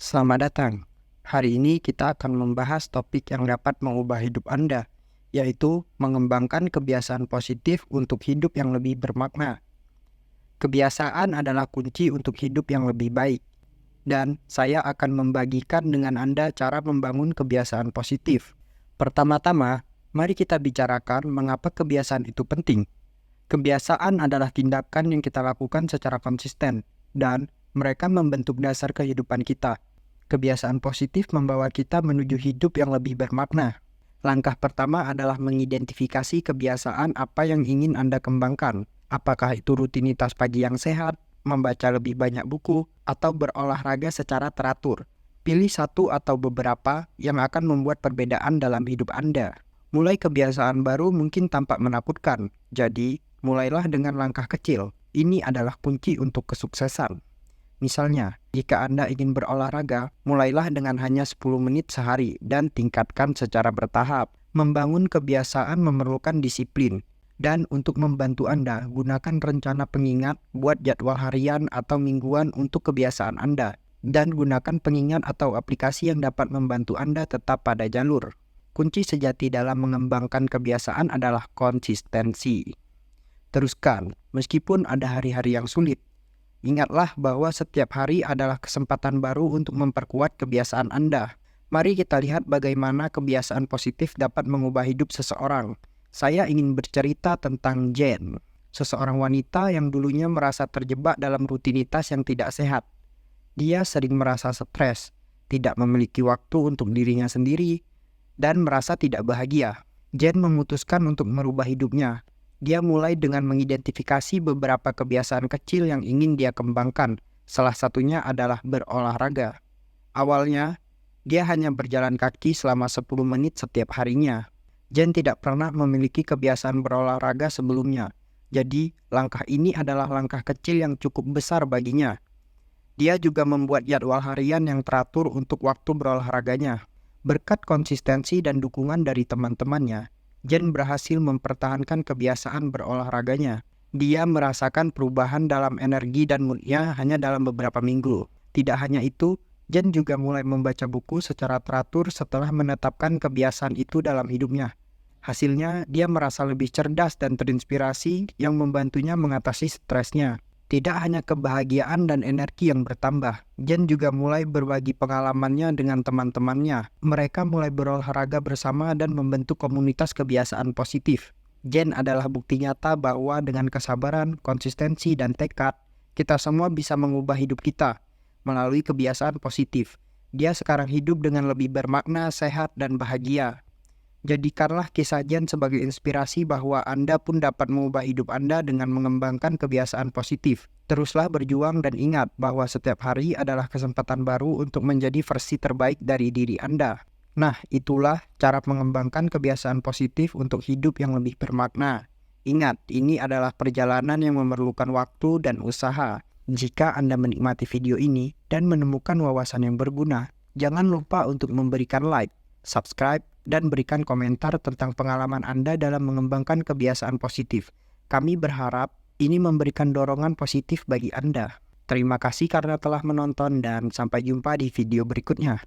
Selamat datang. Hari ini kita akan membahas topik yang dapat mengubah hidup Anda, yaitu mengembangkan kebiasaan positif untuk hidup yang lebih bermakna. Kebiasaan adalah kunci untuk hidup yang lebih baik, dan saya akan membagikan dengan Anda cara membangun kebiasaan positif. Pertama-tama, mari kita bicarakan mengapa kebiasaan itu penting. Kebiasaan adalah tindakan yang kita lakukan secara konsisten, dan mereka membentuk dasar kehidupan kita. Kebiasaan positif membawa kita menuju hidup yang lebih bermakna. Langkah pertama adalah mengidentifikasi kebiasaan apa yang ingin Anda kembangkan. Apakah itu rutinitas pagi yang sehat, membaca lebih banyak buku, atau berolahraga secara teratur. Pilih satu atau beberapa yang akan membuat perbedaan dalam hidup Anda. Mulai kebiasaan baru mungkin tampak menakutkan, jadi mulailah dengan langkah kecil. Ini adalah kunci untuk kesuksesan. Misalnya, jika Anda ingin berolahraga, mulailah dengan hanya 10 menit sehari dan tingkatkan secara bertahap. Membangun kebiasaan memerlukan disiplin. Dan untuk membantu Anda, gunakan rencana pengingat, buat jadwal harian atau mingguan untuk kebiasaan Anda. Dan gunakan pengingat atau aplikasi yang dapat membantu Anda tetap pada jalur. Kunci sejati dalam mengembangkan kebiasaan adalah konsistensi. Teruskan, meskipun ada hari-hari yang sulit. Ingatlah bahwa setiap hari adalah kesempatan baru untuk memperkuat kebiasaan Anda. Mari kita lihat bagaimana kebiasaan positif dapat mengubah hidup seseorang. Saya ingin bercerita tentang Jen, seseorang wanita yang dulunya merasa terjebak dalam rutinitas yang tidak sehat. Dia sering merasa stres, tidak memiliki waktu untuk dirinya sendiri, dan merasa tidak bahagia. Jen memutuskan untuk merubah hidupnya. Dia mulai dengan mengidentifikasi beberapa kebiasaan kecil yang ingin dia kembangkan. Salah satunya adalah berolahraga. Awalnya, dia hanya berjalan kaki selama 10 menit setiap harinya. Jen tidak pernah memiliki kebiasaan berolahraga sebelumnya. Jadi, langkah ini adalah langkah kecil yang cukup besar baginya. Dia juga membuat jadwal harian yang teratur untuk waktu berolahraganya. Berkat konsistensi dan dukungan dari teman-temannya, Jen berhasil mempertahankan kebiasaan berolahraganya. Dia merasakan perubahan dalam energi dan moodnya hanya dalam beberapa minggu. Tidak hanya itu, Jen juga mulai membaca buku secara teratur setelah menetapkan kebiasaan itu dalam hidupnya. Hasilnya, dia merasa lebih cerdas dan terinspirasi yang membantunya mengatasi stresnya. Tidak hanya kebahagiaan dan energi yang bertambah, Jen juga mulai berbagi pengalamannya dengan teman-temannya. Mereka mulai berolahraga bersama dan membentuk komunitas kebiasaan positif. Jen adalah bukti nyata bahwa dengan kesabaran, konsistensi, dan tekad, kita semua bisa mengubah hidup kita melalui kebiasaan positif. Dia sekarang hidup dengan lebih bermakna, sehat, dan bahagia. Jadikanlah kisah Jen sebagai inspirasi bahwa Anda pun dapat mengubah hidup Anda dengan mengembangkan kebiasaan positif. Teruslah berjuang dan ingat bahwa setiap hari adalah kesempatan baru untuk menjadi versi terbaik dari diri Anda. Nah, itulah cara mengembangkan kebiasaan positif untuk hidup yang lebih bermakna. Ingat, ini adalah perjalanan yang memerlukan waktu dan usaha. Jika Anda menikmati video ini dan menemukan wawasan yang berguna, jangan lupa untuk memberikan like, subscribe, dan berikan komentar tentang pengalaman Anda dalam mengembangkan kebiasaan positif. Kami berharap ini memberikan dorongan positif bagi Anda. Terima kasih karena telah menonton dan sampai jumpa di video berikutnya.